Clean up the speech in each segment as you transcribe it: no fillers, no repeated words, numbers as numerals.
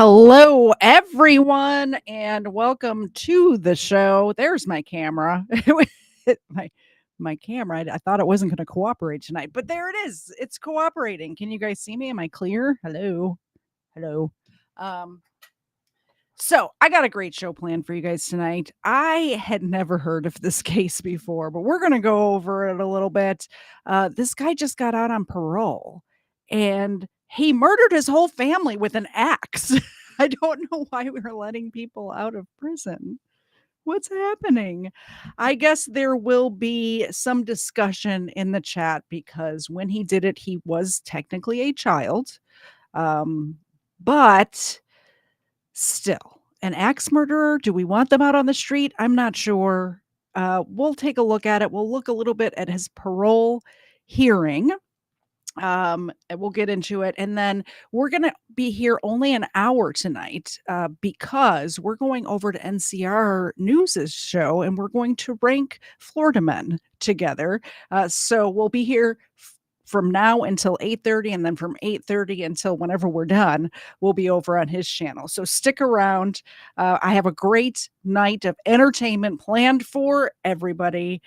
Hello, everyone, and welcome to the show. There's my camera. my camera. I thought it wasn't going to cooperate tonight, but there it is. It's cooperating. Can you guys see me? Am I clear? Hello. Um, so I got a great show planned for you guys tonight. I had never heard of this case before, but we're going to go over it a little bit. This guy just got out on parole, and he murdered his whole family with an axe. I don't know why we're letting people out of prison. What's happening? I guess there will be some discussion in the chat because when he did it, he was technically a child. But still, an axe murderer, do we want them out on the street? I'm not sure. We'll take a look at it. We'll look a little bit at his parole hearing. And we'll get into it. And then we're going to be here only an hour tonight because we're going over to NCR News's show and we're going to rank Florida men together. So we'll be here from now until 8:30, and then from 8:30 until whenever we're done, we'll be over on his channel. So stick around. I have a great night of entertainment planned for everybody.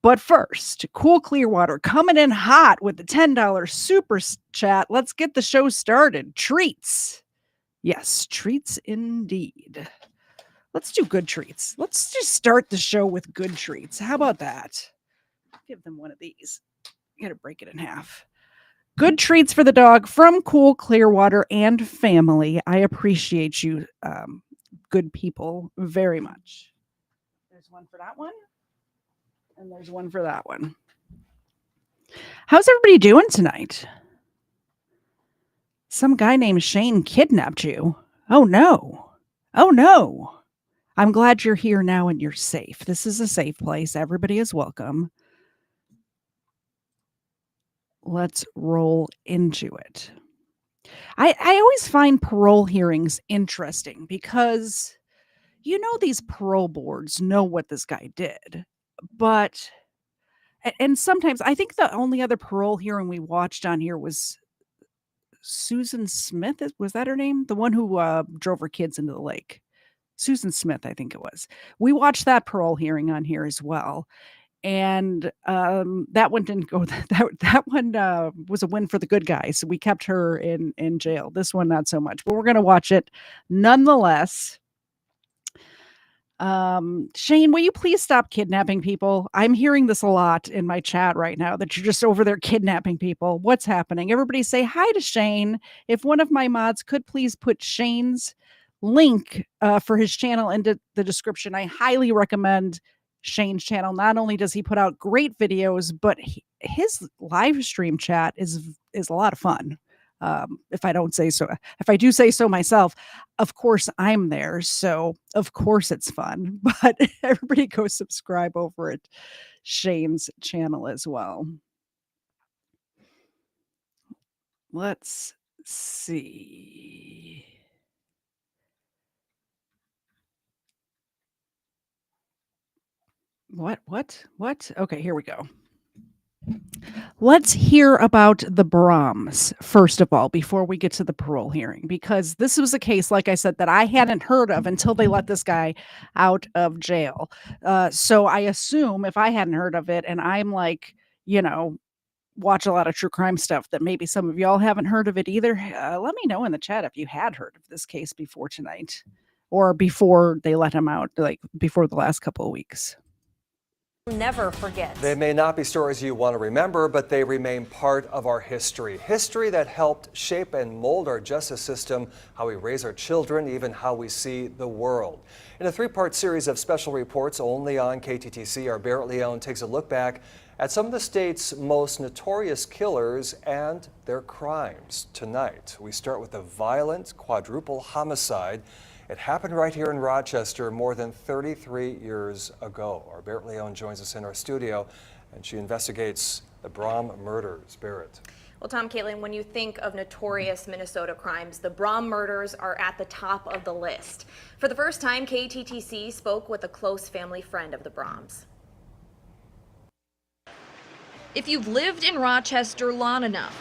But first, Cool Clearwater coming in hot with the $10 super chat. Let's get the show started. Treats. Yes, treats indeed. Let's do good treats. Let's just start the show with good treats. How about that? Give them one of these. You gotta break it in half. Good treats for the dog from Cool Clearwater and family. I appreciate you, good people, very much. There's one for that one. And there's one for that one. How's everybody doing tonight? Some guy named Shane kidnapped you. Oh no. Oh no. I'm glad you're here now and you're safe. This is a safe place. Everybody is welcome. Let's roll into it. I always find parole hearings interesting because, these parole boards know what this guy did. But, and sometimes I think the only other parole hearing we watched on here was Susan Smith. Was that her name? The one who drove her kids into the lake. Susan Smith, I think it was. We watched that parole hearing on here as well. And that one didn't go. That one was a win for the good guys. We kept her in jail. This one, not so much. But we're going to watch it nonetheless. Shane, will you please stop kidnapping people? I'm hearing this a lot in my chat right now that you're just over there kidnapping people. What's happening? Everybody say hi to Shane. If one of my mods could please put Shane's link for his channel into the description. I highly recommend Shane's channel. Not only does he put out great videos, but his live stream chat is a lot of fun. If I do say so myself, of course I'm there. So of course it's fun, but everybody go subscribe over at Shane's channel as well. Let's see. What? Okay, here we go. Let's hear about the Broms, first of all, before we get to the parole hearing, because this was a case, like I said, that I hadn't heard of until they let this guy out of jail. So I assume if I hadn't heard of it and I'm like, watch a lot of true crime stuff, that maybe some of y'all haven't heard of it either. Let me know in the chat if you had heard of this case before tonight or before they let him out, like before the last couple of weeks. Never forget. They may not be stories you want to remember, but they remain part of our history. History that helped shape and mold our justice system, how we raise our children, even how we see the world. In a three-part series of special reports only on KTTC, our Barrett Leone takes a look back at some of the state's most notorious killers and their crimes. Tonight, we start with a violent quadruple homicide. It happened right here in Rochester more than 33 years ago. Our Barrett Leone joins us in our studio, and she investigates the Brom murders. Barrett. Well, Tom, Caitlin, when you think of notorious Minnesota crimes, the Brom murders are at the top of the list. For the first time, KTTC spoke with a close family friend of the Broms. If you've lived in Rochester long enough,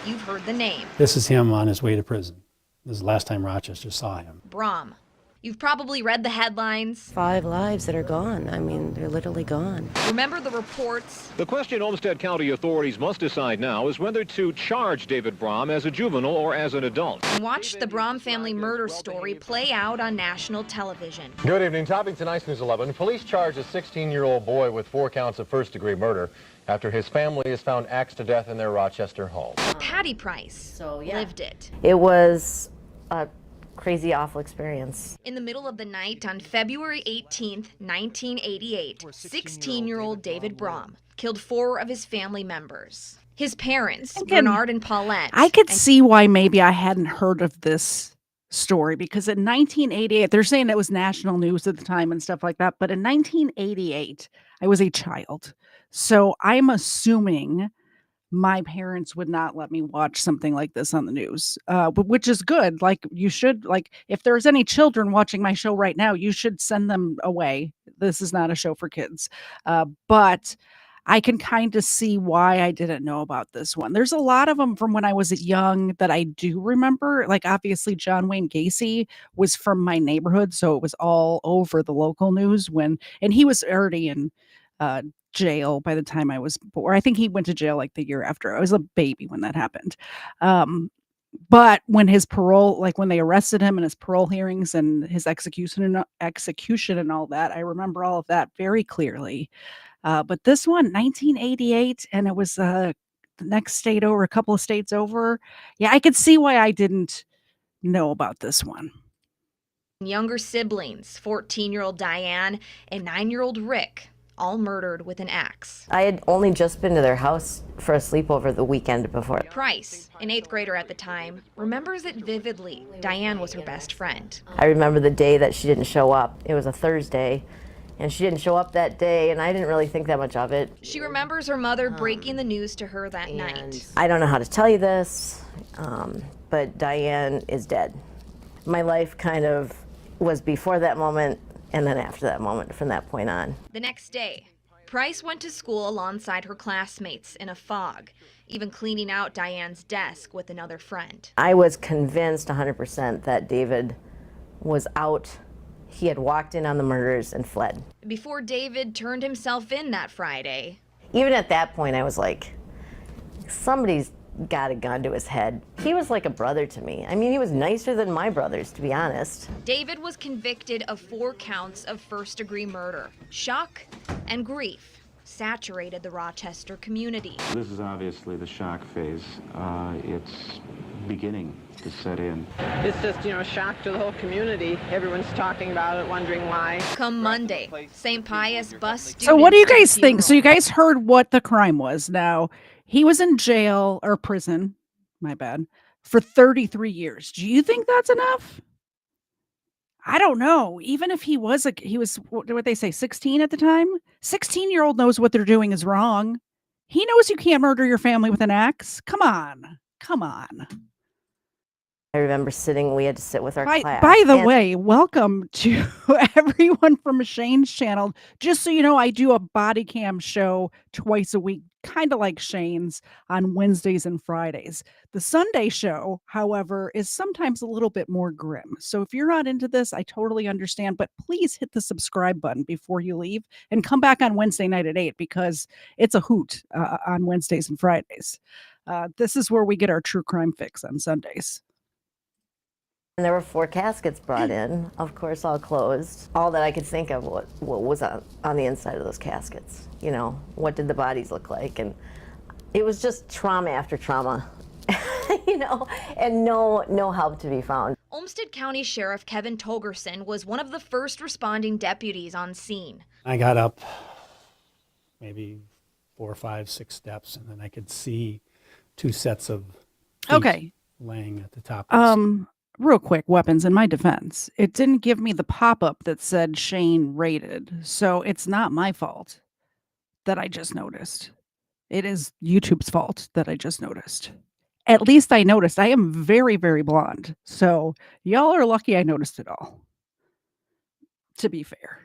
you've heard the name. This is him on his way to prison. This is the last time Rochester saw him. Brom. You've probably read the headlines. 5 lives that are gone. I mean, they're literally gone. Remember the reports. The question Olmsted County authorities must decide now is whether to charge David Brom as a juvenile or as an adult. And watch the Brom family murder story play out on national television. Good evening. Topping tonight's News 11, police charge a 16-year-old boy with 4 counts of first-degree murder after his family is found axed to death in their Rochester home. Patty Price lived it. It was a crazy, awful experience. In the middle of the night on February 18th, 1988, 16-year-old David Brom killed 4 of his family members. His parents, Again, Bernard and Paulette. I could see why maybe I hadn't heard of this story, because in 1988, they're saying it was national news at the time and stuff like that. But in 1988, I was a child. So I'm assuming my parents would not let me watch something like this on the news, but which is good. Like, you should, like, if there's any children watching my show right now, you should send them away. This is not a show for kids. But I can kind of see why I didn't know about this one. There's a lot of them from when I was young that I do remember. Like, obviously, John Wayne Gacy was from my neighborhood, so it was all over the local news and he was already in jail by the time I was born. I think he went to jail like the year after. I was a baby when that happened. But when his parole, like when they arrested him and his parole hearings and his execution and all that, I remember all of that very clearly. But this one, 1988, and it was the next state over, a couple of states over. Yeah, I could see why I didn't know about this one. Younger siblings, 14-year-old Diane and 9-year-old Rick, all murdered with an axe. I had only just been to their house for a sleepover the weekend before. Price, an 8th grader at the time, remembers it vividly. Diane was her best friend. I remember the day that she didn't show up. It was a Thursday, and she didn't show up that day, and I didn't really think that much of it. She remembers her mother breaking the news to her that night. I don't know how to tell you this, but Diane is dead. My life kind of was before that moment and then after that moment, from that point on. The next day, Price went to school alongside her classmates in a fog, even cleaning out Diane's desk with another friend. I was convinced 100% that David was out. He had walked in on the murders and fled. Before David turned himself in that Friday. Even at that point, I was like, somebody's got a gun to his head. He was like a brother to me. I mean, he was nicer than my brothers, to be honest. David was convicted of 4 counts of first-degree murder. Shock and grief saturated the Rochester community. This is obviously the shock phase. It's beginning to set in. It's just, a shock to the whole community. Everyone's talking about it, wondering why. Come Monday, St. Pius bus students. So what do you guys think? So you guys heard what the crime was. Now, he was in jail or prison, my bad, for 33 years. Do you think that's enough? I don't know. Even if he was, what they say, 16 at the time? 16-year-old knows what they're doing is wrong. He knows you can't murder your family with an axe. Come on. Come on. I remember we had to sit with our class. By the way, welcome to everyone from Shane's channel. Just so you know, I do a body cam show twice a week, kind of like Shane's, on Wednesdays and Fridays. The Sunday show, however, is sometimes a little bit more grim. So if you're not into this, I totally understand, but please hit the subscribe button before you leave and come back on Wednesday night at 8 because it's a hoot on Wednesdays and Fridays. This is where we get our true crime fix on Sundays. And there were 4 caskets brought in, of course, all closed. All that I could think of what was on the inside of those caskets. What did the bodies look like? And it was just trauma after trauma, and no help to be found. Olmsted County Sheriff Kevin Togerson was one of the first responding deputies on scene. I got up maybe 4, 5, 6 steps, and then I could see 2 sets of feet laying at the top of the Real quick, weapons in my defense. It didn't give me the pop-up that said Shane rated, so it's not my fault that I just noticed. It is YouTube's fault that I just noticed. At least I noticed. I am very, very blonde, so y'all are lucky I noticed it all, to be fair.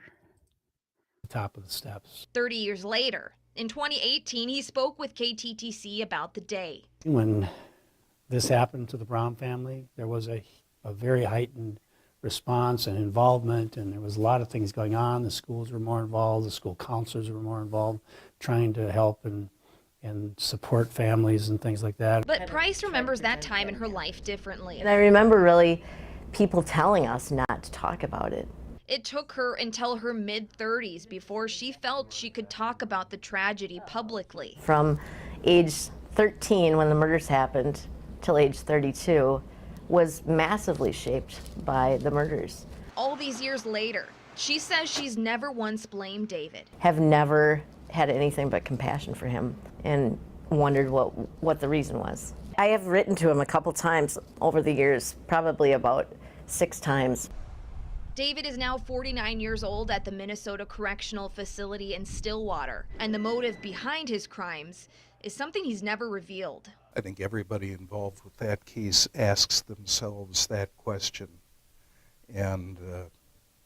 top of the steps. 30 years later, in 2018, he spoke with KTTC about the day. When this happened to the Brom family, there was a a very heightened response and involvement, and there was a lot of things going on. The schools were more involved, the school counselors were more involved, trying to help and support families and things like that. But Price remembers that time in her life differently. And I remember really people telling us not to talk about it. It took her until her mid-30s before she felt she could talk about the tragedy publicly. From age 13, when the murders happened, till age 32, was massively shaped by the murders. All these years later, she says she's never once blamed David. Have never had anything but compassion for him and wondered what the reason was. I have written to him a couple times over the years, probably about 6 times. David is now 49 years old at the Minnesota Correctional Facility in Stillwater, and the motive behind his crimes is something he's never revealed. I think everybody involved with that case asks themselves that question, and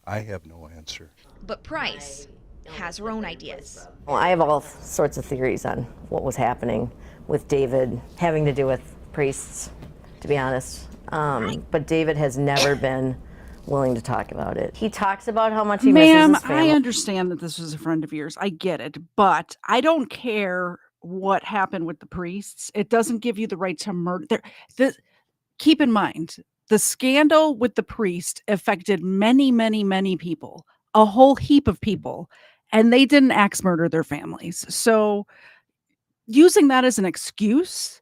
I have no answer. But Price has her own ideas. Well, I have all sorts of theories on what was happening with David, having to do with priests, to be honest. But David has never been willing to talk about it. He talks about how much he misses his family. I understand that this was a friend of yours. I get it, but I don't care what happened with the priests. It doesn't give you the right to murder. Keep in mind, the scandal with the priest affected many, many, many people, a whole heap of people, and they didn't axe murder their families. So using that as an excuse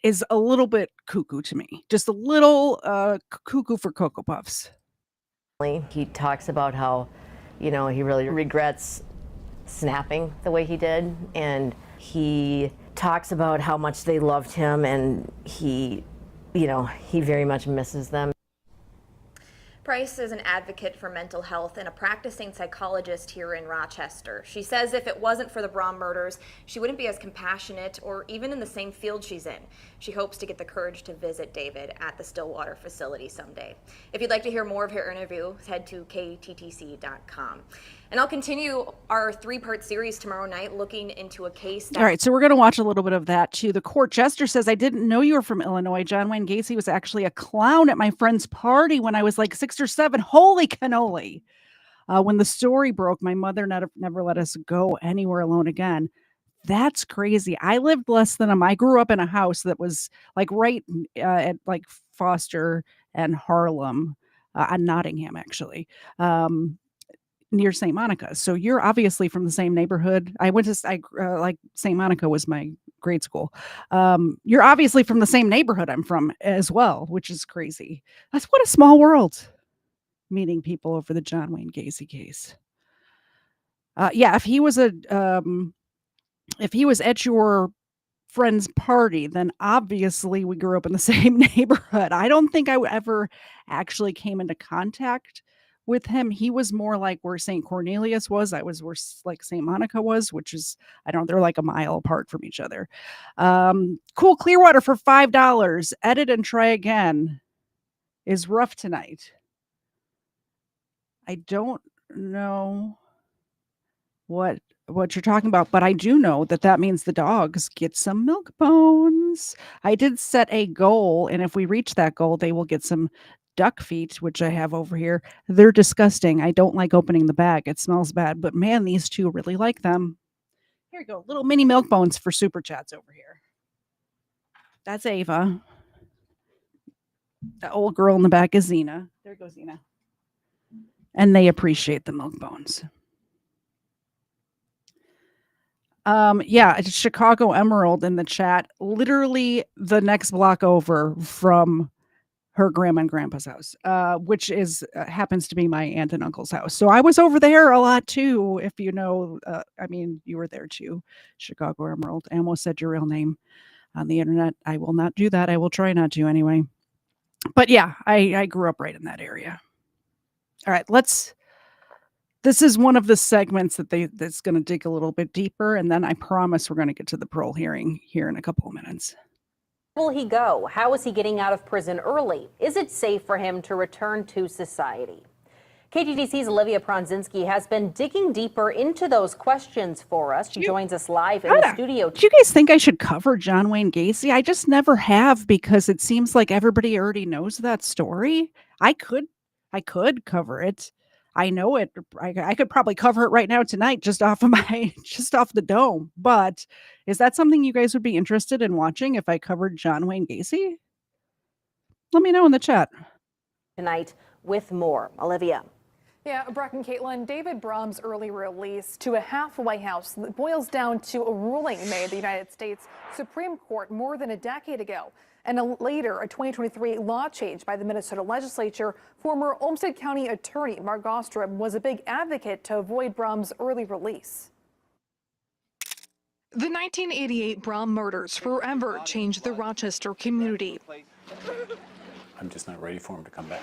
is a little bit cuckoo to me. Just a little cuckoo for Cocoa Puffs. He talks about how, he really regrets snapping the way he did, and he talks about how much they loved him, and he very much misses them. Price is an advocate for mental health and a practicing psychologist here in Rochester. She says if it wasn't for the Brom murders, she wouldn't be as compassionate or even in the same field she's in. She hopes to get the courage to visit David at the Stillwater facility someday. If you'd like to hear more of her interview, head to KTTC.com. And I'll continue our 3-part series tomorrow night looking into a case. All right, so we're going to watch a little bit of that too. The court jester says, I didn't know you were from Illinois. John Wayne Gacy was actually a clown at my friend's party when I was like 6 or 7. Holy cannoli. When the story broke, my mother never let us go anywhere alone again. That's crazy. I lived less than I grew up in a house that was like right at like Foster and Harlem, on Nottingham, actually. Near St. Monica. So you're obviously from the same neighborhood. I went to like St. Monica was my grade school. You're obviously from the same neighborhood I'm from as well, which is crazy. That's what a small world. Meeting people over the John Wayne Gacy case. Yeah, if he was at your friend's party, then obviously we grew up in the same neighborhood. I don't think I ever actually came into contact with him. He was more like where St. Cornelius was. I was where like St. Monica was, which is, they're like a mile apart from each other. Cool Clearwater for $5. Edit and try again is rough tonight. I don't know what you're talking about, but I do know that means the dogs get some milk bones. I did set a goal, and if we reach that goal, they will get some duck feet, which I have over here. They're disgusting. I don't like opening the bag. It smells bad, but man, these two really like them. Here you go. Little mini milk bones for super chats over here. That's Ava. The old girl in the back is Zena. There goes Zena. And they appreciate the milk bones. Yeah, it's Chicago Emerald in the chat. Literally the next block over from her grandma and grandpa's house, which is happens to be my aunt and uncle's house. So I was over there a lot too. If you know, you were there too. Chicago Emerald. I almost said your real name on the internet. I will not do that. I will try not to anyway. But yeah, I grew up right in that area. All right, this is one of the segments that's going to dig a little bit deeper, and then I promise we're going to get to the parole hearing here in a couple of minutes. Where will he go? How is he getting out of prison early? Is it safe for him to return to society? KTDC's Olivia Pronzinski has been digging deeper into those questions for us. She joins us live in the studio. Do you guys think I should cover John Wayne Gacy? I just never have, because it seems like everybody already knows that story. I could cover it. I know it. I could probably cover it right now tonight, just off of just off the dome. But is that something you guys would be interested in watching if I covered John Wayne Gacy? Let me know in the chat. Tonight with more. Olivia. Yeah, Brock and Caitlin, David Brom's early release to a halfway house boils down to a ruling made at the United States Supreme Court more than a decade ago. And later, a 2023 law change by the Minnesota legislature. Former Olmsted County attorney Mark Ostrom was a big advocate to avoid Brom's early release. The 1988 Brom murders forever changed the Rochester community. I'm just not ready for him to come back.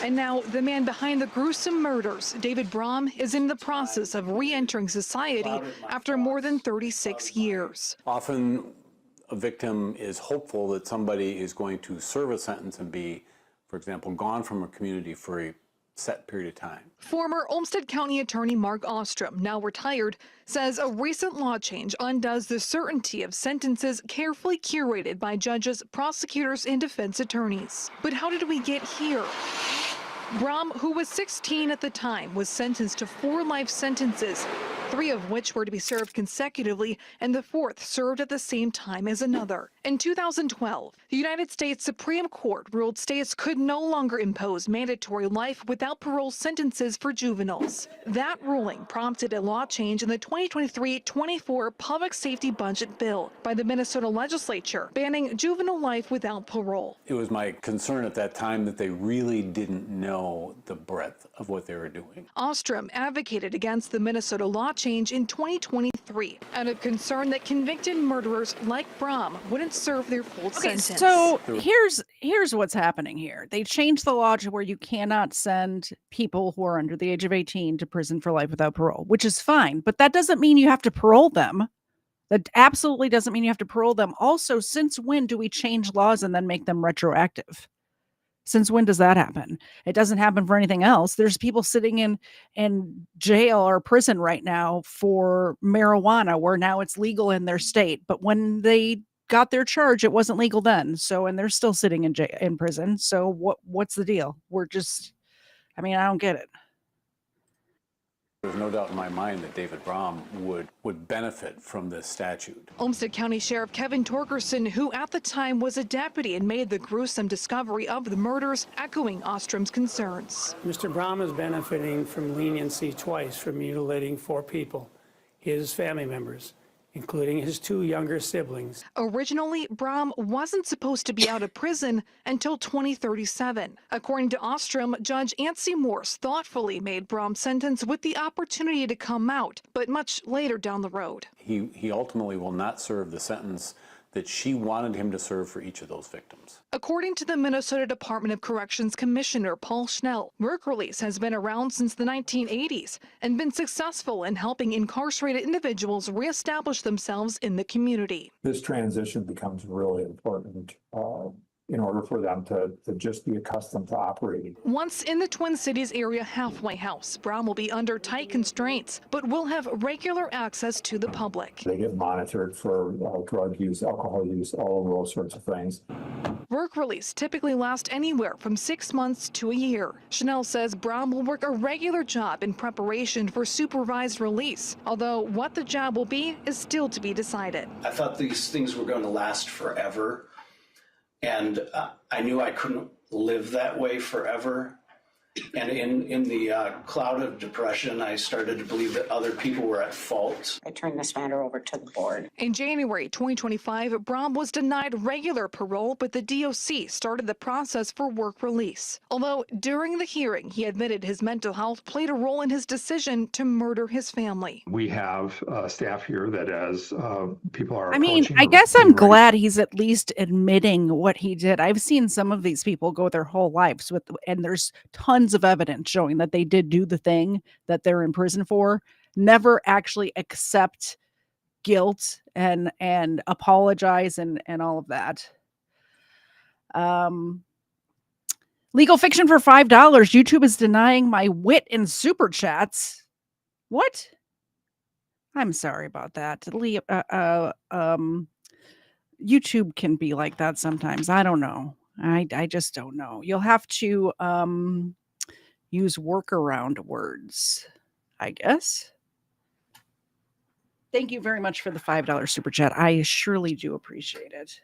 And now the man behind the gruesome murders, David Brom, is in the process of re-entering society after more than 36 years. Often a victim is hopeful that somebody is going to serve a sentence and be, for example, gone from a community for a set period of time. Former Olmsted County attorney Mark Ostrom, now retired, says a recent law change undoes the certainty of sentences carefully curated by judges, prosecutors, and defense attorneys. But how did we get here? Brom, who was 16 at the time, was sentenced to 4 life sentences, 3 of which were to be served consecutively, and the 4th served at the same time as another. In 2012, the United States Supreme Court ruled states could no longer impose mandatory life without parole sentences for juveniles. That ruling prompted a law change in the 2023-24 Public Safety Budget Bill by the Minnesota legislature, banning juvenile life without parole. It was my concern at that time that they really didn't know the breadth of what they were doing. Ostrom advocated against the Minnesota law change in 2023 out of concern that convicted murderers like Brom wouldn't serve their full sentence. So here's what's happening here. They changed the law to where you cannot send people who are under the age of 18 to prison for life without parole, which is fine, but that doesn't mean you have to parole them. That absolutely doesn't mean you have to parole them. Also, since when do we change laws and then make them retroactive? Since when does that happen? It doesn't happen for anything else. There's people sitting in jail or prison right now for marijuana, where now it's legal in their state. But when they got their charge, it wasn't legal then. So, and they're still sitting in prison. So what's the deal? I don't get it. There's no doubt in my mind that David Brom would benefit from this statute. Olmsted County Sheriff Kevin Torgerson, who at the time was a deputy and made the gruesome discovery of the murders, echoing Ostrom's concerns. Mr. Brom is benefiting from leniency twice for mutilating 4 people, his family members, including his 2 younger siblings. Originally, Brom wasn't supposed to be out of prison until 2037. According to Ostrom, Judge Ancy Morse thoughtfully made Brom's sentence with the opportunity to come out, but much later down the road. He ultimately will not serve the sentence that she wanted him to serve for each of those victims. According to the Minnesota Department of Corrections Commissioner Paul Schnell, work release has been around since the 1980s and been successful in helping incarcerated individuals reestablish themselves in the community. This transition becomes really important in order for them to just be accustomed to operating. Once in the Twin Cities area halfway house, Brom will be under tight constraints, but will have regular access to the public. They get monitored for drug use, alcohol use, all of those sorts of things. Work release typically lasts anywhere from 6 months to a year. Chanel says Brom will work a regular job in preparation for supervised release, although what the job will be is still to be decided. I thought these things were going to last forever. And I knew I couldn't live that way forever. And in the cloud of depression, I started to believe that other people were at fault. I turned this matter over to the board. In January 2025, Brom was denied regular parole, but the DOC started the process for work release. Although during the hearing, he admitted his mental health played a role in his decision to murder his family. We have staff here that as people are I guess I'm glad he's at least admitting what he did. I've seen some of these people go their whole lives and there's tons of evidence showing that they did do the thing that they're in prison for, never actually accept guilt and apologize and all of that. Legal fiction for $5. YouTube is denying my wit in super chats. What? I'm sorry about that. YouTube can be like that sometimes. I don't know. I just don't know. You'll have to use workaround words, I guess. Thank you very much for the $5 super chat. I surely do appreciate it.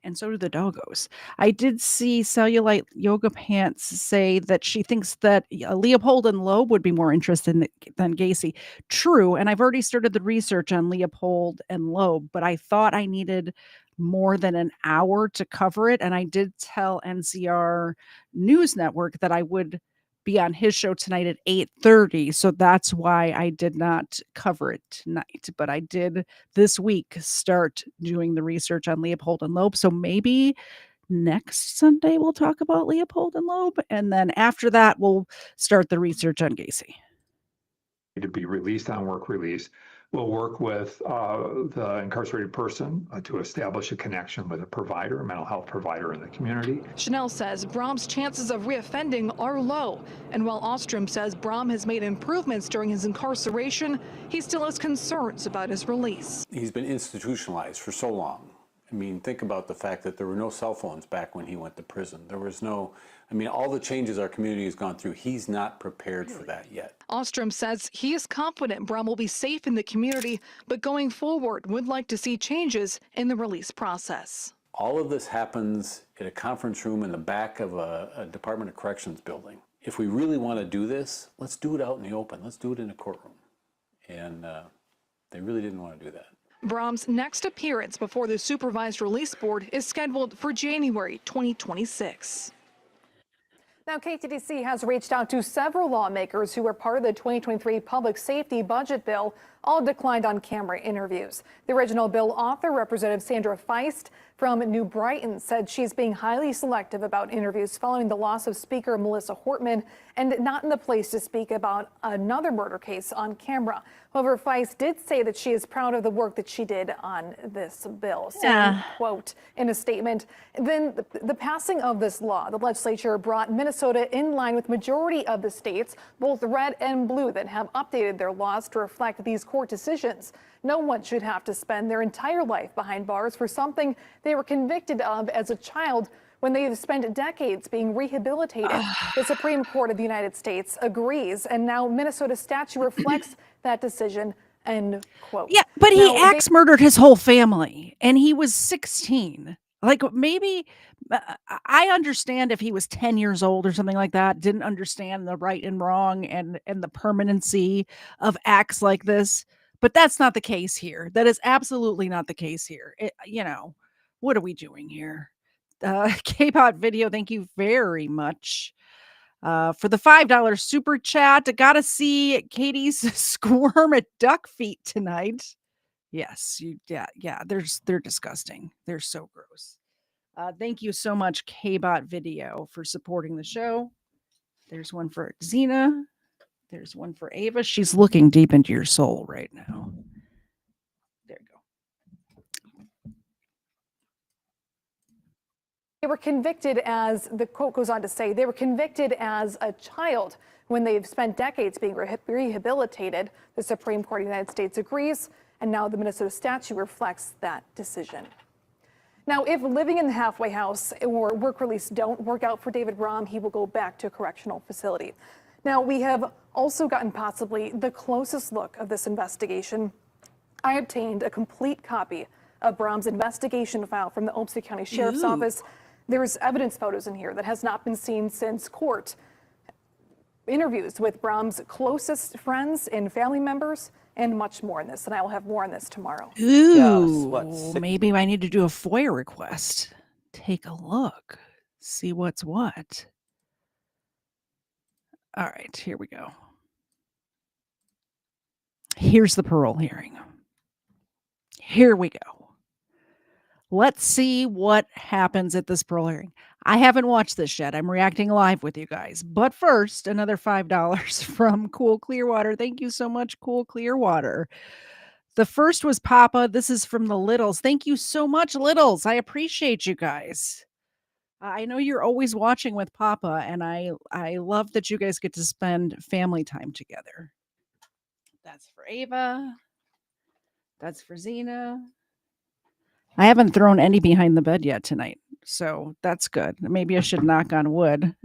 And so do the doggos. I did see Cellulite Yoga Pants say that she thinks that Leopold and Loeb would be more interested than Gacy. True, and I've already started the research on Leopold and Loeb, but I thought I needed more than an hour to cover it, and I did tell NCR News Network that I would be on his show tonight at 8:30, so that's why I did not cover it tonight, but I did this week start doing the research on Leopold and Loeb, so maybe next Sunday we'll talk about Leopold and Loeb, and then after that we'll start the research on Gacy. To be released on work release. We'll work with the incarcerated person to establish a connection with a provider, a mental health provider in the community. Chanel says Brom's chances of reoffending are low. And while Ostrom says Brom has made improvements during his incarceration, he still has concerns about his release. He's been institutionalized for so long. I mean, think about the fact that there were no cell phones back when he went to prison. There was no, I mean, all the changes our community has gone through, he's not prepared for that yet. Ostrom says he is confident Brom will be safe in the community, but going forward would like to see changes in the release process. All of this happens in a conference room in the back of a Department of Corrections building. If we really want to do this, let's do it out in the open. Let's do it in a courtroom. And they really didn't want to do that. Brom's next appearance before the Supervised Release Board is scheduled for January 2026. Now, KTDC has reached out to several lawmakers who were part of the 2023 public safety budget bill. All declined on-camera interviews. The original bill author, Representative Sandra Feist from New Brighton, said she's being highly selective about interviews following the loss of Speaker Melissa Hortman and not in the place to speak about another murder case on camera. However, Feist did say that she is proud of the work that she did on this bill, saying, quote, in a statement, then the passing of this law, the legislature brought Minnesota in line with majority of the states, both red and blue, that have updated their laws to reflect these court decisions. No one should have to spend their entire life behind bars for something they were convicted of as a child when they have spent decades being rehabilitated. The Supreme Court of the United States agrees, and now Minnesota statute reflects that decision, end quote. Yeah, but he axe murdered his whole family, and he was 16. Like, maybe I understand if he was 10 years old or something like that, didn't understand the right and wrong and the permanency of acts like this, but that's not the case here. That is absolutely not the case here. What are we doing here? K-Pot Video, thank you very much for the $5 super chat. I gotta see Katie's squirm at duck feet tonight. Yes, they're disgusting. They're so gross. Thank you so much, K-Bot Video, for supporting the show. There's one for Xena. There's one for Ava. She's looking deep into your soul right now. There you go. They were convicted, as the quote goes on to say, they were convicted as a child when they've spent decades being rehabilitated. The Supreme Court of the United States agrees, and now the Minnesota statute reflects that decision. Now, if living in the halfway house or work release don't work out for David Brom, he will go back to a correctional facility. Now, we have also gotten possibly the closest look of this investigation. I obtained a complete copy of Brom's investigation file from the Olmsted County Sheriff's Office. There's evidence photos in here that has not been seen since court. Interviews with Brom's closest friends and family members, and much more in this. And I will have more on this tomorrow. Ooh, maybe I need to do a FOIA request. Take a look. See what's what. All right, here we go. Here's the parole hearing. Here we go. Let's see what happens at this parole hearing. I haven't watched this yet. I'm reacting live with you guys. But first, another $5 from Cool Clearwater. Thank you so much, Cool Clearwater. The first was Papa. This is from the Littles. Thank you so much, Littles. I appreciate you guys. I know you're always watching with Papa, and I love that you guys get to spend family time together. That's for Ava. That's for Zena. I haven't thrown any behind the bed yet tonight, so that's good. Maybe I should knock on wood.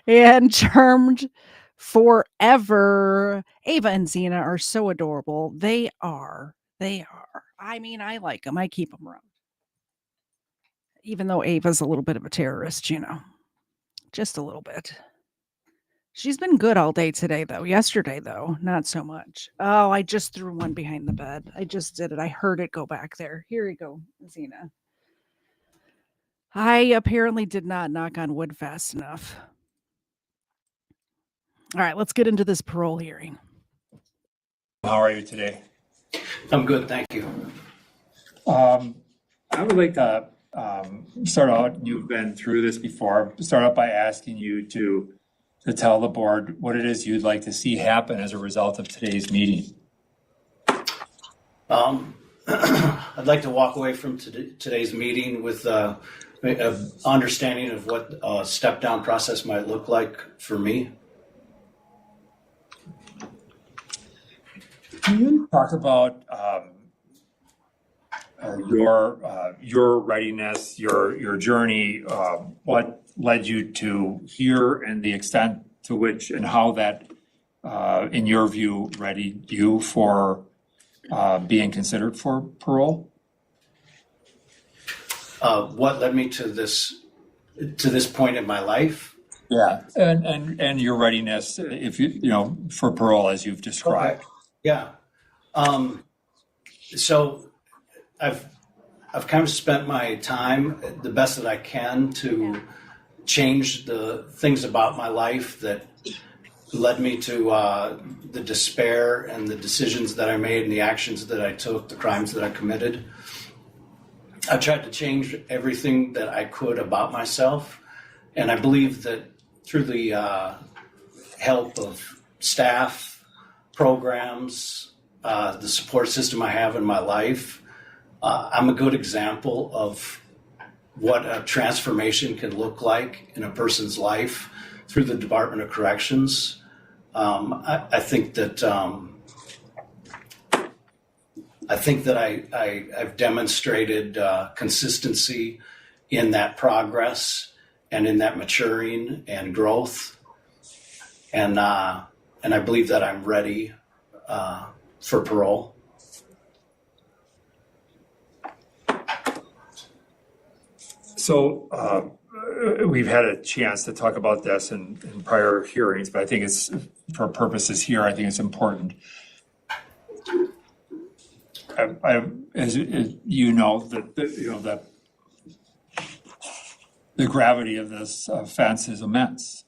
And Charmed Forever. Ava and Zena are so adorable. They are. They are. I mean, I like them. I keep them around. Even though Ava's a little bit of a terrorist, just a little bit. She's been good all day today, though. Yesterday, though, not so much. Oh, I just threw one behind the bed. I just did it. I heard it go back there. Here you go, Zena. I apparently did not knock on wood fast enough. All right, let's get into this parole hearing. How are you today? I'm good, thank you. I would like to start out, you've been through this before, start out by asking you to tell the board what it is you'd like to see happen as a result of today's meeting. I'd like to walk away from today's meeting with an understanding of what a step-down process might look like for me. Can you talk about your readiness, your journey, what led you to here, and the extent to which and how that, in your view, readied you for being considered for parole? What led me to this point in my life? Yeah, and your readiness, if you for parole as you've described. Okay. Yeah. So I've kind of spent my time the best that I can to change the things about my life that led me to the despair and the decisions that I made and the actions that I took, the crimes that I committed. I tried to change everything that I could about myself, and I believe that through the help of staff, programs, the support system I have in my life, I'm a good example of what a transformation can look like in a person's life through the Department of Corrections. I think that I've demonstrated consistency in that progress and in that maturing and growth, and I believe that I'm ready for parole. So we've had a chance to talk about this in prior hearings, but I think it's, for purposes here, I think it's important. As you know, the gravity of this offense is immense.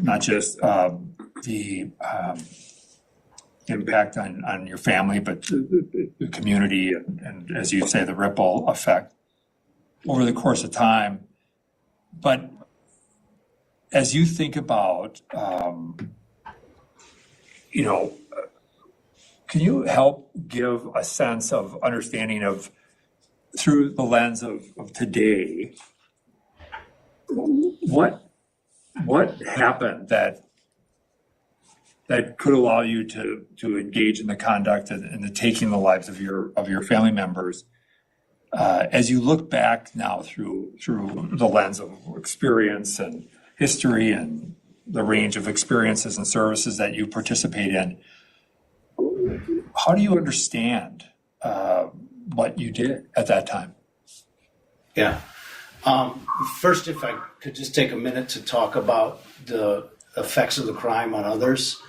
Not just the impact on your family, but the community, and as you say, the ripple effect over the course of time. But as you think about, can you help give a sense of understanding of, through the lens of today, what happened that could allow you to engage in the conduct and the taking the lives of your family members, as you look back now through the lens of experience and history and the range of experiences and services that you participate in? How do you understand what you did at that time? Yeah. First, if I could just take a minute to talk about the effects of the crime on others.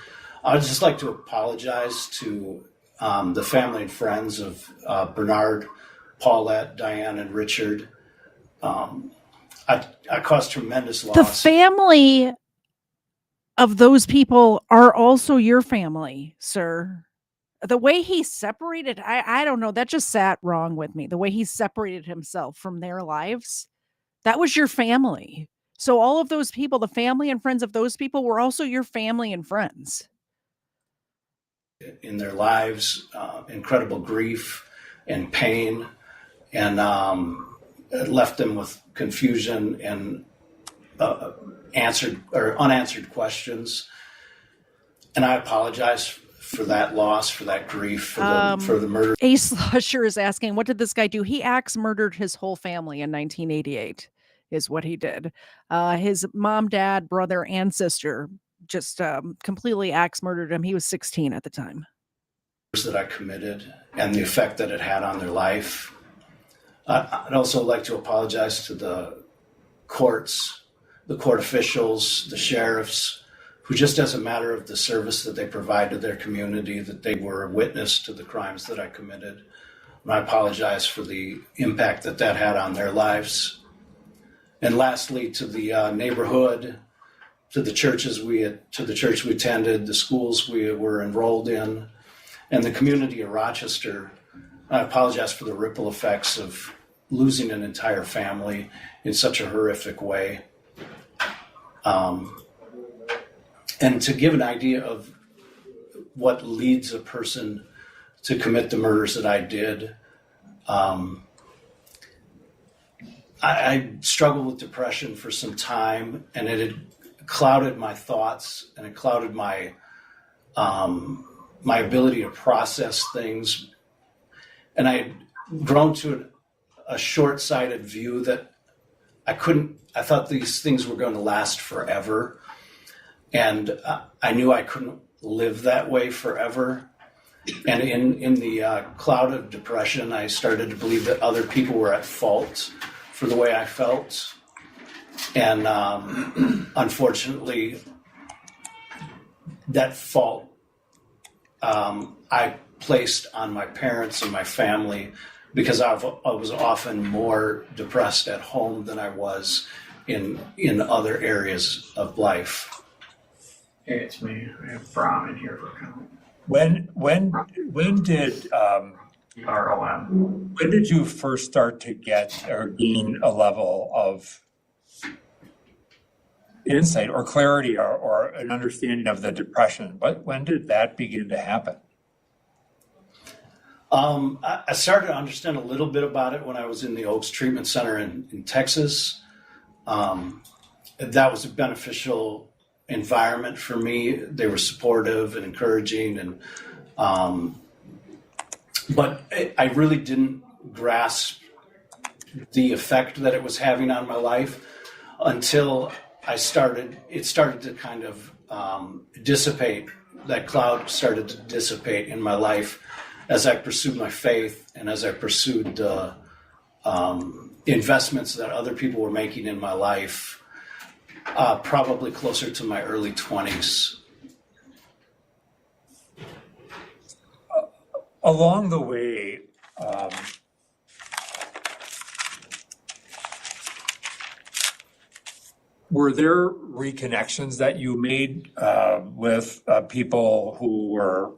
I'd just like to apologize to the family and friends of Bernard, Paulette, Diane, and Richard. I caused tremendous loss. The family of those people are also your family, sir. The way he separated, I don't know, that just sat wrong with me. The way he separated himself from their lives, that was your family. So all of those people, the family and friends of those people, were also your family and friends. In their lives, incredible grief and pain and left them with confusion and unanswered questions. And I apologize for that loss, for that grief, for the murder. Ace Lusher is asking, what did this guy do? He axe murdered his whole family in 1988 is what he did. His mom, dad, brother, and sister just completely axe murdered him. He was 16 at the time. That I committed and the effect that it had on their life. I'd also like to apologize to the courts, the court officials, the sheriffs, who just as a matter of the service that they provide to their community, that they were a witness to the crimes that I committed. And I apologize for the impact that that had on their lives. And lastly, to the neighborhood, to the church we attended, the schools we were enrolled in, and the community of Rochester. I apologize for the ripple effects of losing an entire family in such a horrific way. And to give an idea of what leads a person to commit the murders that I did, I struggled with depression for some time, and it had clouded my thoughts, and it clouded my my ability to process things. And I had grown to a short-sighted view that I thought these things were going to last forever. And I knew I couldn't live that way forever. And in the cloud of depression, I started to believe that other people were at fault for the way I felt. And unfortunately, that fault I placed on my parents and my family, because I was often more depressed at home than I was in other areas of life. Hey, it's me. I have Brom in here for a comment. When did ROM? When did you first start to get or gain a level of insight or clarity or an understanding of the depression? When did that begin to happen? I started to understand a little bit about it when I was in the Oaks Treatment Center in Texas. That was a beneficial environment for me. They were supportive and encouraging, and but I really didn't grasp the effect that it was having on my life until it started to kind of dissipate. That cloud started to dissipate in my life as I pursued my faith and as I pursued the investments that other people were making in my life, probably closer to my early 20s. Along the way, were there reconnections that you made with people who were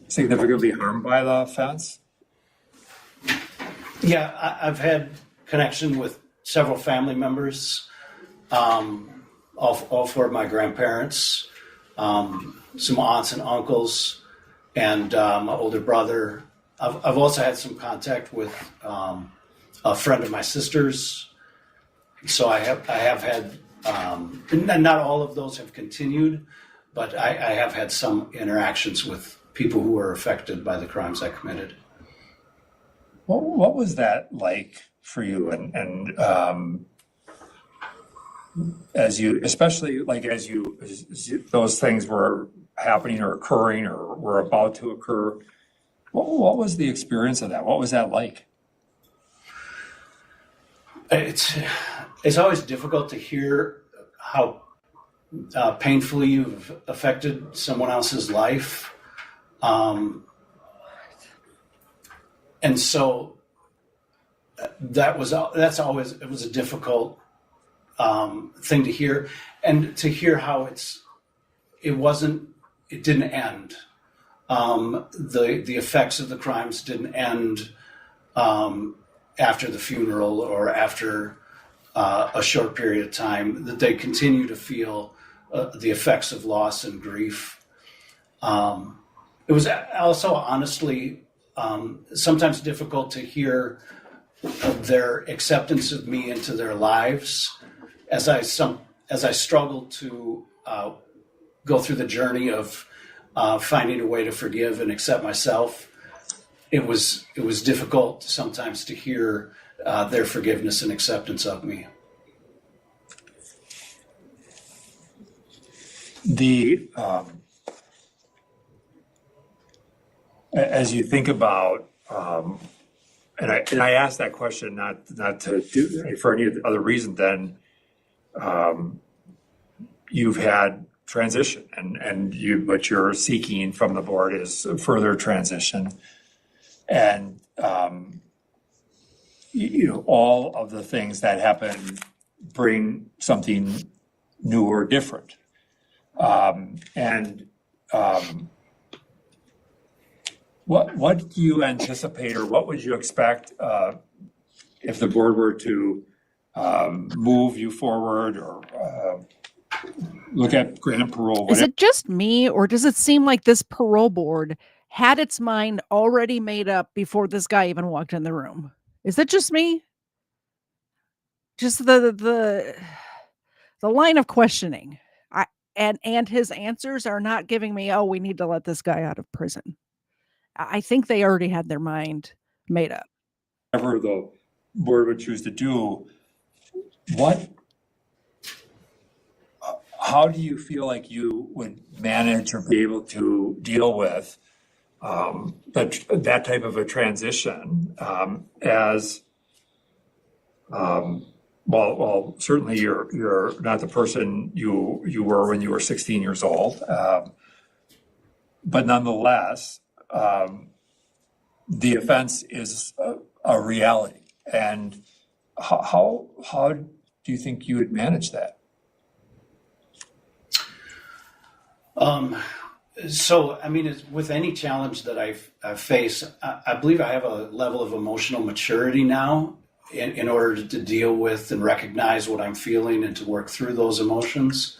significantly harmed by the offense? Yeah, I've had connection with several family members, all four of my grandparents, some aunts and uncles, and my older brother. I've also had some contact with a friend of my sister's. So I have had, and not all of those have continued, but I have had some interactions with people who were affected by the crimes I committed. What was that like for you? And as you, especially like as those things were happening or occurring or were about to occur, what was the experience of that? What was that like? It's always difficult to hear how painfully you've affected someone else's life. And so it was a difficult thing to hear, and to hear how it didn't end. The effects of the crimes didn't end after the funeral or after a short period of time, that they continue to feel the effects of loss and grief. It was also honestly sometimes difficult to hear their acceptance of me into their lives as I struggle to go through the journey of finding a way to forgive and accept myself. It was difficult sometimes to hear their forgiveness and acceptance of me. As you think about, and I asked that question not to do for any other reason than you've had transition, and what you're seeking from the board is further transition, and all of the things that happen bring something new or different, What do you anticipate, or what would you expect if the board were to move you forward, or look at grant parole? Is it just me, or does it seem like this parole board had its mind already made up before this guy even walked in the room? Is it just me? Just the line of questioning, and his answers are not giving me, oh, we need to let this guy out of prison. I think they already had their mind made up. Whatever the board would choose to do, how do you feel like you would manage or be able to deal with that type of a transition as well, certainly you're not the person you were when you were 16 years old, but nonetheless, the offense is a reality. And how do you think you would manage that? So, I mean, with any challenge that I face, I believe I have a level of emotional maturity now in order to deal with and recognize what I'm feeling and to work through those emotions.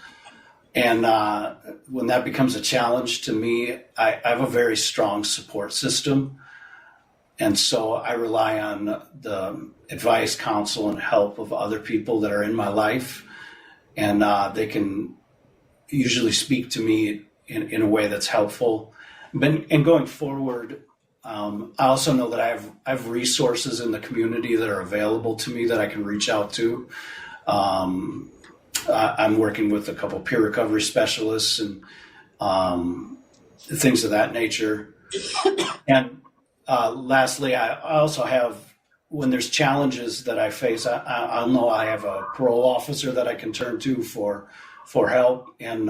And when that becomes a challenge to me, I have a very strong support system. And so I rely on the advice, counsel, and help of other people that are in my life. And they can usually speak to me in a way that's helpful. And going forward, I also know that I have resources in the community that are available to me that I can reach out to. I'm working with a couple peer recovery specialists and things of that nature. And lastly, I also have, when there's challenges that I face, I'll know I have a parole officer that I can turn to for help, and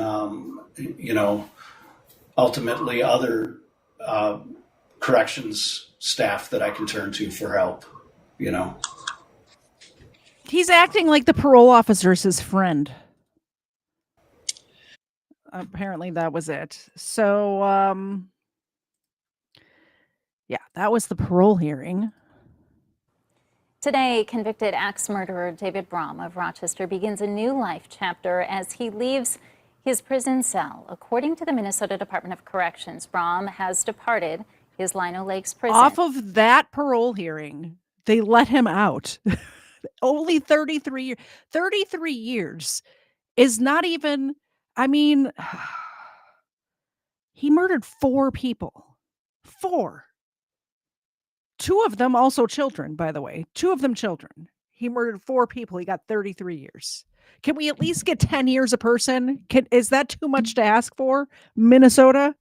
ultimately other corrections staff that I can turn to for help. He's acting like the parole officer is his friend. Apparently that was it. So, yeah, that was the parole hearing. Today, convicted axe murderer David Brom of Rochester begins a new life chapter as he leaves his prison cell. According to the Minnesota Department of Corrections, Brom has departed his Lino Lakes prison. Off of that parole hearing, they let him out. Only 33 years. 33 years is not even, I mean, he murdered 4 people. 4. 2 of them also children, by the way. 2 of them children. He murdered 4 people. He got 33 years. Can we at least get 10 years a person? Is that too much to ask for, Minnesota?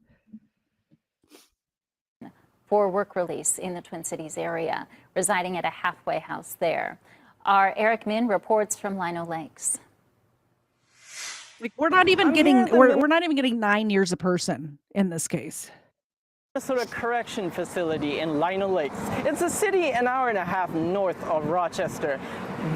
For work release in the Twin Cities area, residing at a halfway house there. Our Eric Min reports from Lino Lakes. Like, we're not even getting 9 years a person in this case. Minnesota Correction Facility in Lino Lakes. It's a city an hour and a half north of Rochester.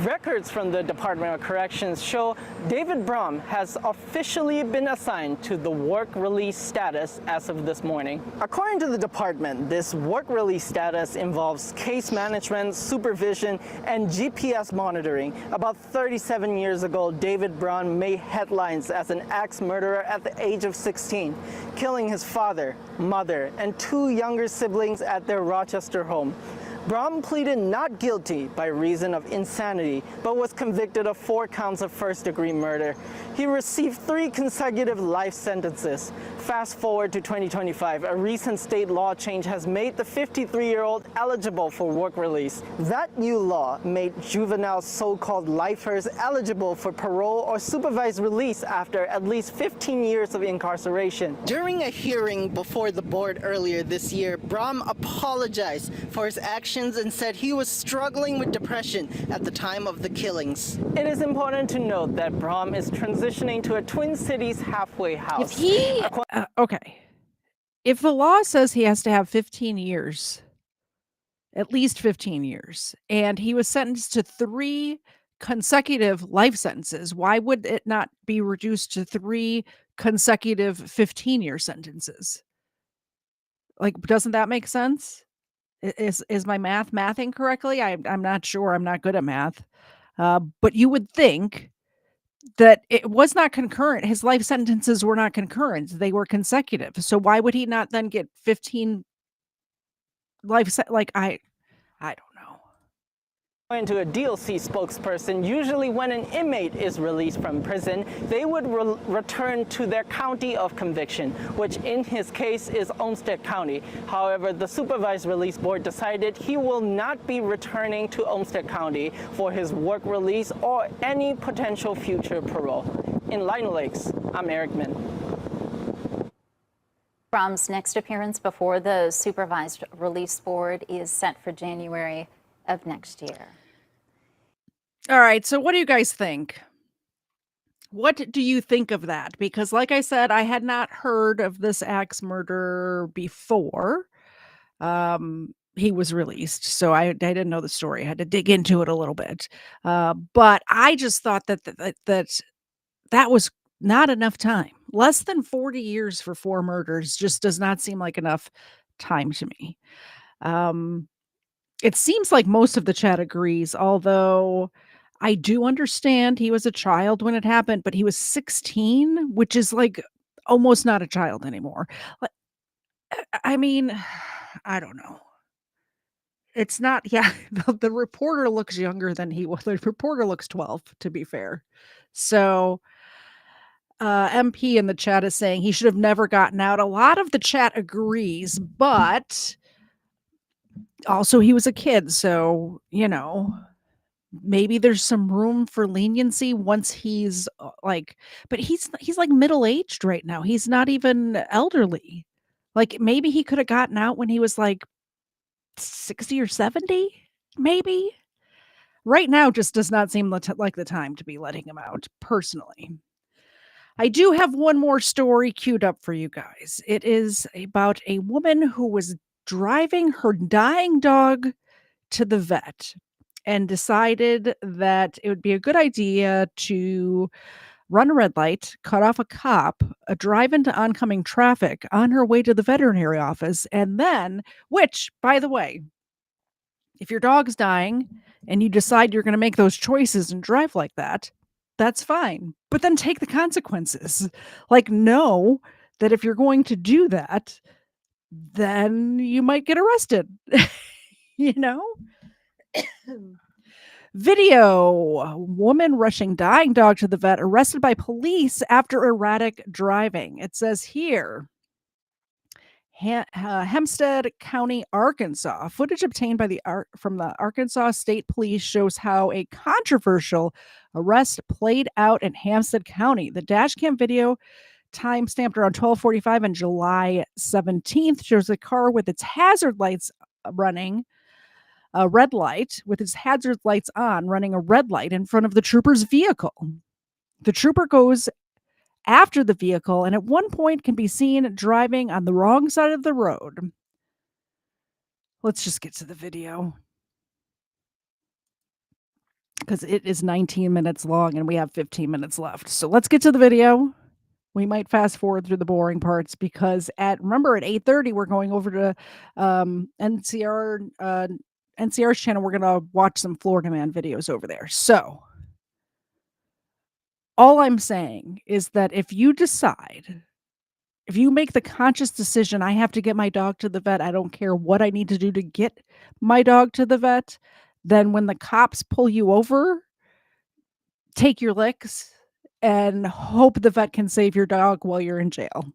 Records from the Department of Corrections show David Brom has officially been assigned to the work release status as of this morning. According to the department, this work release status involves case management, supervision, and GPS monitoring. About 37 years ago, David Brom made headlines as an axe murderer at the age of 16, killing his father, mother, and 2 younger siblings at their Rochester home. Brom pleaded not guilty by reason of insanity, but was convicted of 4 counts of first-degree murder. He received 3 consecutive life sentences. Fast forward to 2025, a recent state law change has made the 53-year-old eligible for work release. That new law made juvenile so-called lifers eligible for parole or supervised release after at least 15 years of incarceration. During a hearing before the board earlier this year, Brom apologized for his actions and said he was struggling with depression at the time of the killings. It is important to note that Brom is transitioning to a Twin Cities halfway house. Okay. If the law says he has to have 15 years, at least 15 years, and he was sentenced to 3 consecutive life sentences, why would it not be reduced to 3 consecutive 15-year sentences? Like, doesn't that make sense? Is my mathing correctly? I'm not sure. I'm not good at math. But you would think that it was not concurrent. His life sentences were not concurrent. They were consecutive. So why would he not then get 15 like I don't know. According to a DLC spokesperson, usually when an inmate is released from prison, they would return to their county of conviction, which in his case is Olmsted County. However, the supervised release board decided he will not be returning to Olmsted County for his work release or any potential future parole. In Lion Lakes, I'm Eric Min. Brom's next appearance before the supervised release board is set for January of next year. All right, so what do you guys think? What do you think of that? Because like I said, I had not heard of this axe murder before he was released, so I didn't know the story. I had to dig into it a little bit. But I just thought that was not enough time. Less than 40 years for 4 murders just does not seem like enough time to me. It seems like most of the chat agrees, although I do understand he was a child when it happened, but he was 16, which is like almost not a child anymore. Like, I mean, I don't know. It's not, yeah, the reporter looks younger than he was. The reporter looks 12, to be fair. So, MP in the chat is saying he should have never gotten out. A lot of the chat agrees, but also he was a kid, so, you know, maybe there's some room for leniency once he's but he's like middle-aged right now. He's not even elderly. Like maybe he could have gotten out when he was like 60 or 70, maybe. Right now just does not seem like the time to be letting him out, personally. I do have one more story queued up for you guys. It is about a woman who was driving her dying dog to the vet and decided that it would be a good idea to run a red light, cut off a cop, drive into oncoming traffic on her way to the veterinary office, and then, which, by the way, if your dog's dying and you decide you're going to make those choices and drive like that, that's fine. But then take the consequences. Like, know that if you're going to do that, then you might get arrested. You know? Video. Woman rushing dying dog to the vet, arrested by police after erratic driving. It says here, Hempstead County, Arkansas. Footage obtained by from the Arkansas State Police shows how a controversial arrest played out in Hempstead County. The dashcam video, time stamped around 12:45 on July 17th, shows a car with its hazard lights running a red light, with its hazard lights on, running a red light in front of the trooper's vehicle. The trooper goes after the vehicle and at one point can be seen driving on the wrong side of the road. Let's just get to the video. because it is 19 minutes long and we have 15 minutes left. So let's get to the video. We might fast forward through the boring parts because remember at 8:30 we're going over to NCR's channel. We're gonna watch some Florida Man videos over there. So all I'm saying is that if you make the conscious decision, I have to get my dog to the vet, I don't care what I need to do to get my dog to the vet, then when the cops pull you over, take your licks and hope the vet can save your dog while you're in jail.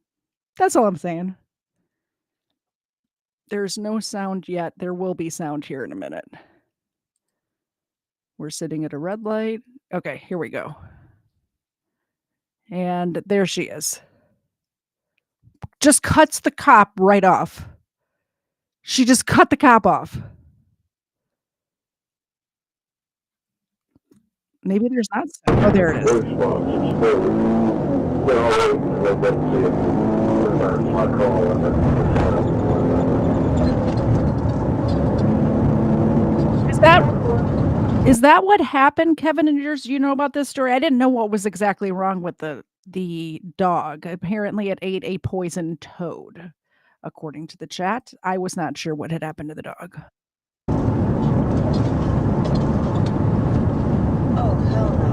That's all I'm saying. There's no sound yet. There will be sound here in a minute. We're sitting at a red light. Okay, here we go. And there she is. Just cuts the cop right off. She just cut the cop off. Maybe there's not sound. Oh, there it is. Is that what happened, Kevin? And yours, you know about this story? I didn't know what was exactly wrong with the dog. Apparently, it ate a poisoned toad, according to the chat. I was not sure what had happened to the dog. Oh, hell no.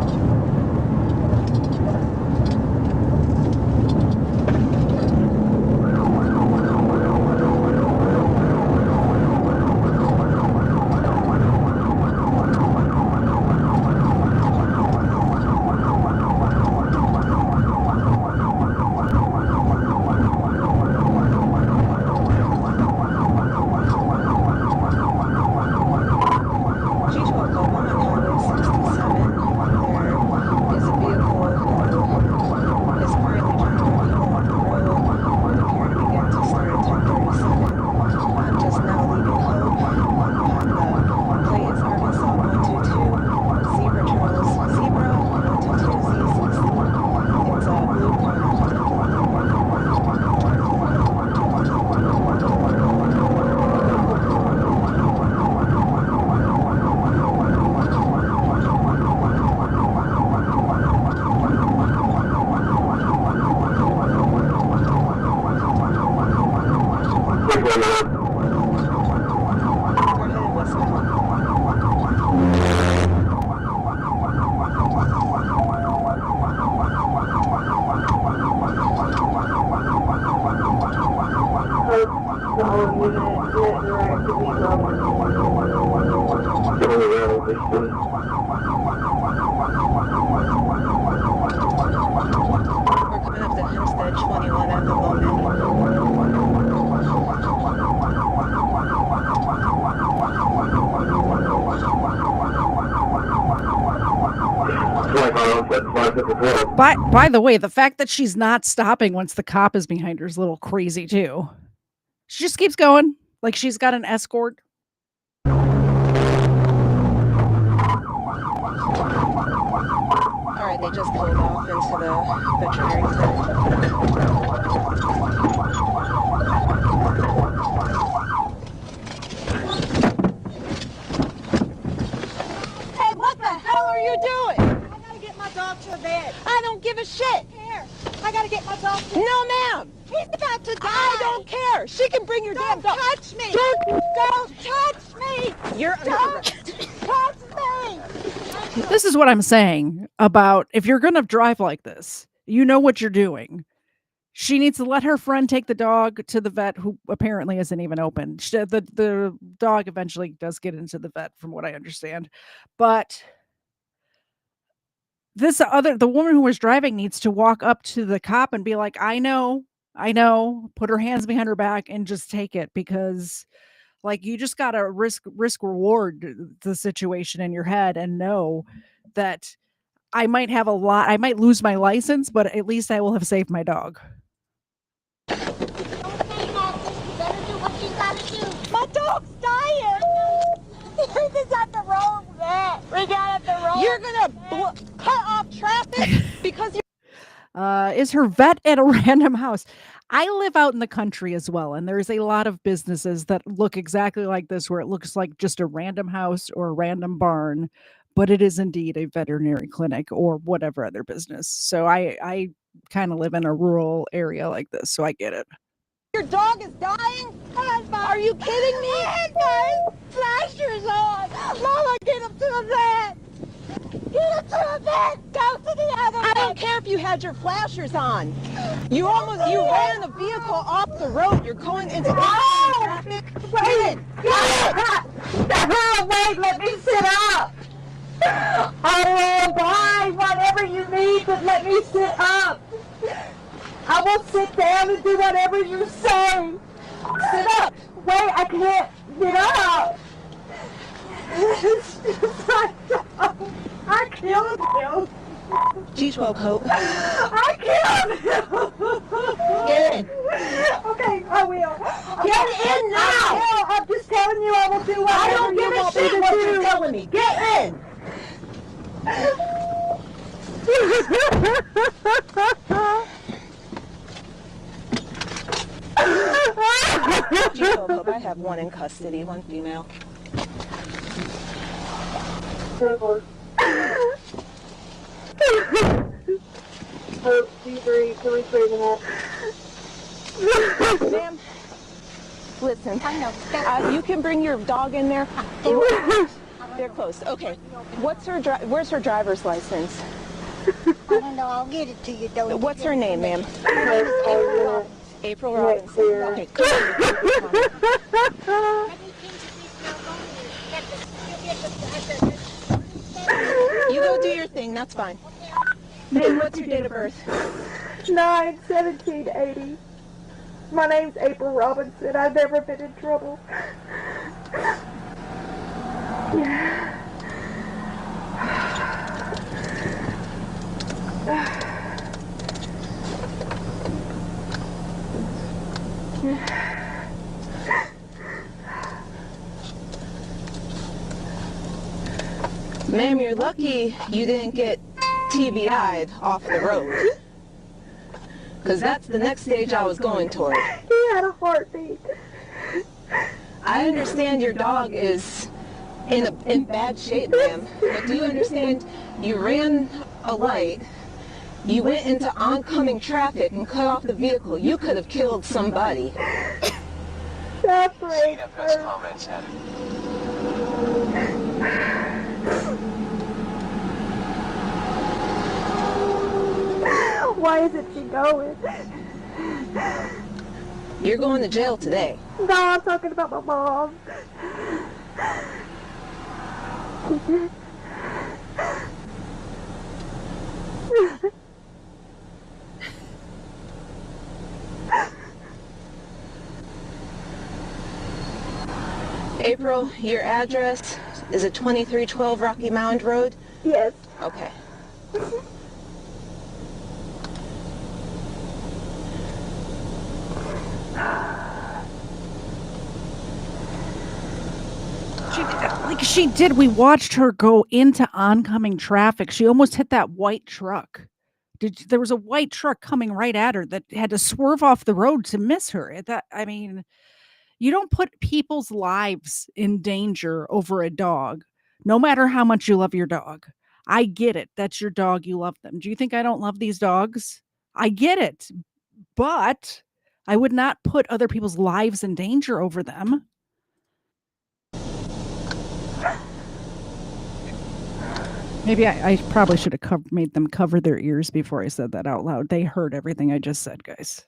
By the way, the fact that she's not stopping once the cop is behind her is a little crazy too. She just keeps going like she's got an escort. All right, they just pulled off into the veterinary clinic. Hey, what the hell are you doing? I gotta get my dog to the vet. I don't give a shit. Here, I gotta get my dog to the vet. No, ma'am. He's about to die. I don't care. She can bring your damn dog. Don't touch me. Don't touch me. You're don't touch me. This is what I'm saying about if you're going to drive like this, you know what you're doing. She needs to let her friend take the dog to the vet, who apparently isn't even open. The dog eventually does get into the vet, from what I understand. But the woman who was driving needs to walk up to the cop and be like, I know, put her hands behind her back and just take it, because like you just got to risk reward the situation in your head and know that I might lose my license, but at least I will have saved my dog. My dog's dying. This is at the wrong vet. We got it the wrong. You're gonna cut off traffic because you're. Is her vet at a random house? I live out in the country as well, and there's a lot of businesses that look exactly like this, where it looks like just a random house or a random barn, but it is indeed a veterinary clinic or whatever other business. So I kind of live in a rural area like this, so I get it. Your dog is dying? Are you kidding me? Flashers on! Mama, get him to the vet! Get him to the vet! Go to the other vet! I don't care if you had your flashers on. You ran a vehicle off the road. You're going into traffic. Wait! Get her away! Let me sit up! I will buy whatever you need, but let me sit up! I will sit down and do whatever you say. Sit up. Wait, I can't get up. I killed him. G12 coat. I killed him. Get in. Okay, I will. Get in now. I'm just telling you I will do whatever I don't give a shit what you're telling me. Get in. I have one in custody, one female. Ma'am, listen, you can bring your dog in there. They're close. Okay. Where's her driver's license? I don't know. I'll get it to you. Don't. What's her name, ma'am? April Robinson. Okay, come on. You go do your thing. That's fine. And what's your date of birth? 9/17/80. My name's April Robinson. I've never been in trouble. Ma'am, you're lucky you didn't get TBI'd off the road. Because that's the next stage I was going toward. He had a heartbeat. I understand your dog is in bad shape, ma'am. But do you understand you ran a light, you went into oncoming traffic and cut off the vehicle. You could have killed somebody. That's right. Why isn't she going? You're going to jail today. No, I'm talking about my mom. April, your address is at 2312 Rocky Mound Road? Yes. Okay. She did. We watched her go into oncoming traffic. She almost hit that white truck. There was a white truck coming right at her that had to swerve off the road to miss her. You don't put people's lives in danger over a dog, no matter how much you love your dog. I get it. That's your dog. You love them. Do you think I don't love these dogs? I get it. But I would not put other people's lives in danger over them. Maybe I probably should have made them cover their ears before I said that out loud. They heard everything I just said, guys.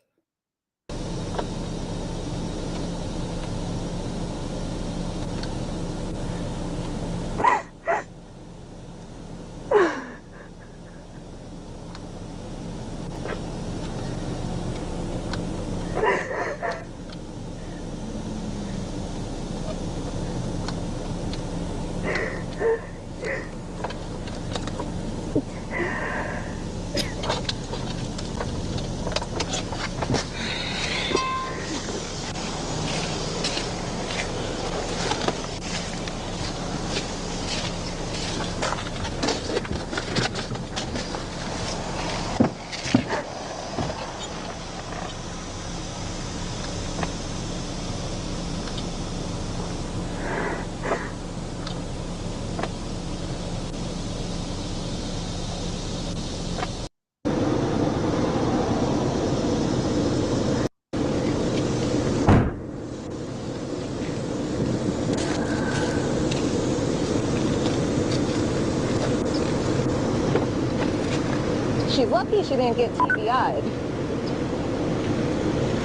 She's lucky she didn't get TBI'd.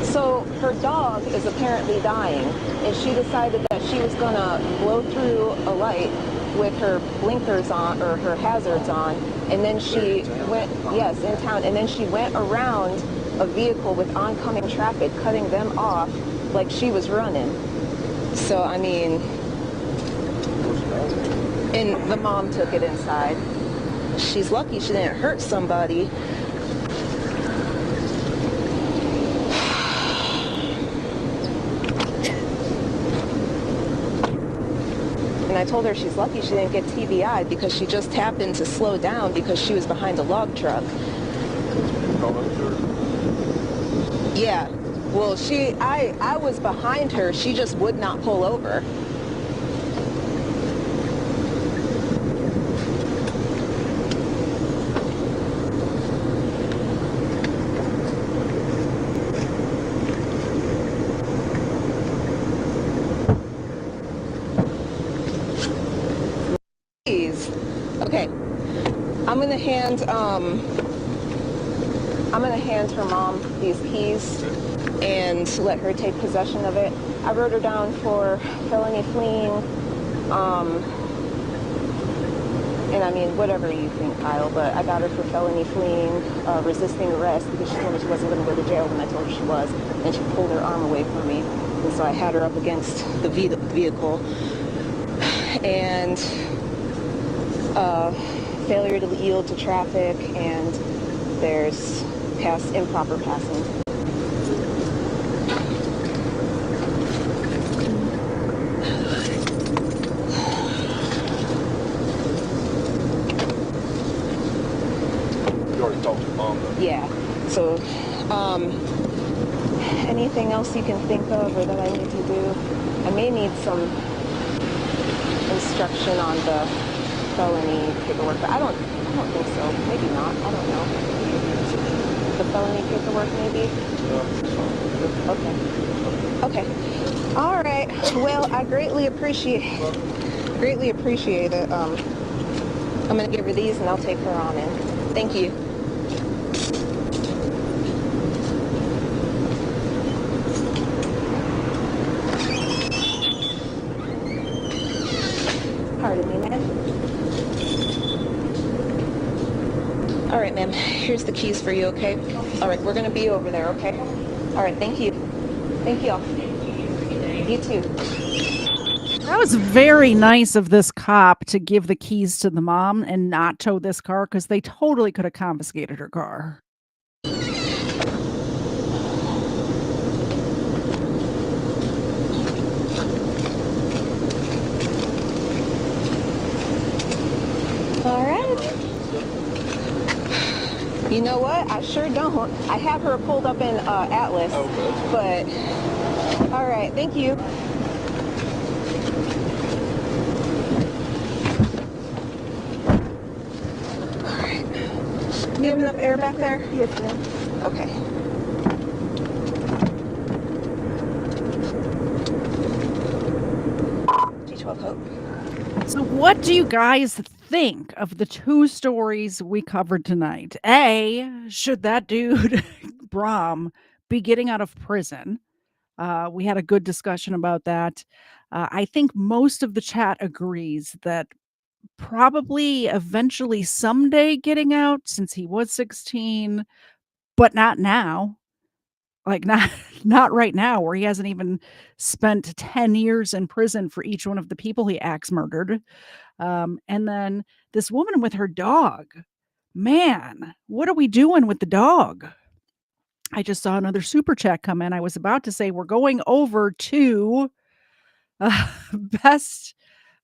So her dog is apparently dying, and she decided that she was gonna blow through a light with her blinkers on or her hazards on, and then she went, yes, in town, and then she went around a vehicle with oncoming traffic, cutting them off like she was running. So, I mean, and the mom took it inside. She's lucky she didn't hurt somebody. And I told her she's lucky she didn't get TBI because she just happened to slow down because she was behind a log truck. Yeah. Well, I was behind her. She just would not pull over. Okay, I'm gonna hand her mom these keys and let her take possession of it. I wrote her down for felony fleeing, and I mean whatever you think, Kyle. But I got her for felony fleeing, resisting arrest because she told me she wasn't gonna go to jail when I told her she was, and she pulled her arm away from me, and so I had her up against the vehicle, and. Failure to yield to traffic, and there's improper passing. You already talked to mom, though. Yeah. So, anything else you can think of or that I need to do? I may need some instruction on the felony paperwork, but I don't think so. Maybe not. I don't know. The felony paperwork, maybe? Okay. All right. Well, I greatly appreciate it. I'm gonna give her these and I'll take her on in. Thank you. Pardon me, ma'am. All right, ma'am. Here's the keys for you, okay? All right, we're going to be over there, okay? All right, thank you. Thank you all. You too. That was very nice of this cop to give the keys to the mom and not tow this car because they totally could have confiscated her car. All right. You know what? I sure don't. I have her pulled up in Atlas, but all right. Thank you. All right. Do you have enough air back there? Yes, ma'am. Okay. G12 Hope. So what do you guys think of the two stories we covered tonight? A, should that dude, Brom, be getting out of prison? We had a good discussion about that. I think most of the chat agrees that probably eventually someday getting out since he was 16, but not now. Like not right now where he hasn't even spent 10 years in prison for each one of the people he axe murdered. And then this woman with her dog. Man, what are we doing with the dog? I just saw another super chat come in. I was about to say we're going over to best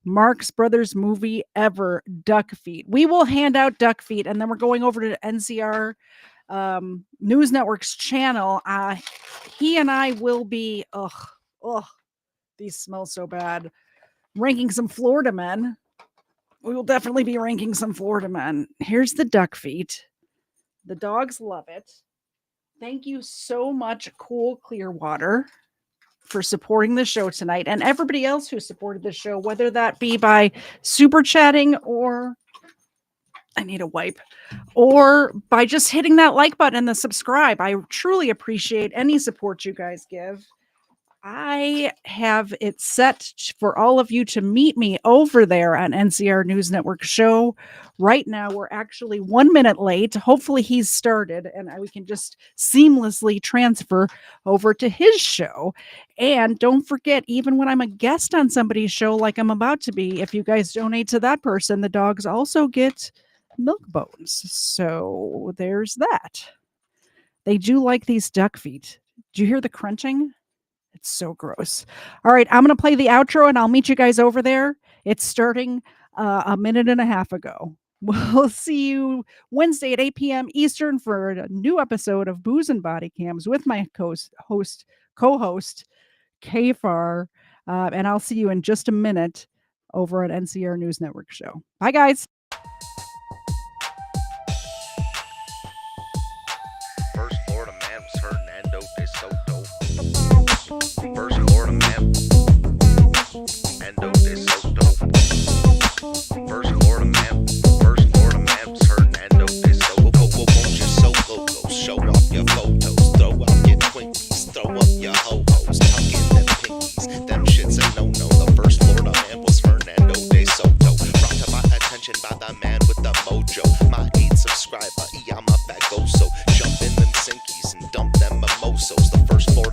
Marx Brothers movie ever, Duck Feet. We will hand out Duck Feet, and then we're going over to NCR News Network's channel. He and I will be, these smell so bad, ranking some Florida men. We will definitely be ranking some Florida men. Here's the Duck Feet. The dogs love it. Thank you so much, Cool Clearwater, for supporting the show tonight, and everybody else who supported the show, whether that be by super chatting or I need a wipe. Or by just hitting that like button and the subscribe. I truly appreciate any support you guys give. I have it set for all of you to meet me over there on NCR News Network show. Right now, we're actually 1 minute late. Hopefully, he's started and we can just seamlessly transfer over to his show. And don't forget, even when I'm a guest on somebody's show, like I'm about to be, if you guys donate to that person, the dogs also get milk bones. So there's that. They do like these duck feet. Do you hear the crunching? It's so gross. All right, I'm going to play the outro and I'll meet you guys over there. It's starting a minute and a half ago. We'll see you Wednesday at 8 p.m. Eastern for a new episode of Booze and Body Cams with my co-host, Kfar. And I'll see you in just a minute over at NCR News Network show. Bye, guys. First Florida man was Hernando de Soto. First Florida man, Hernando de Soto. First Florida man.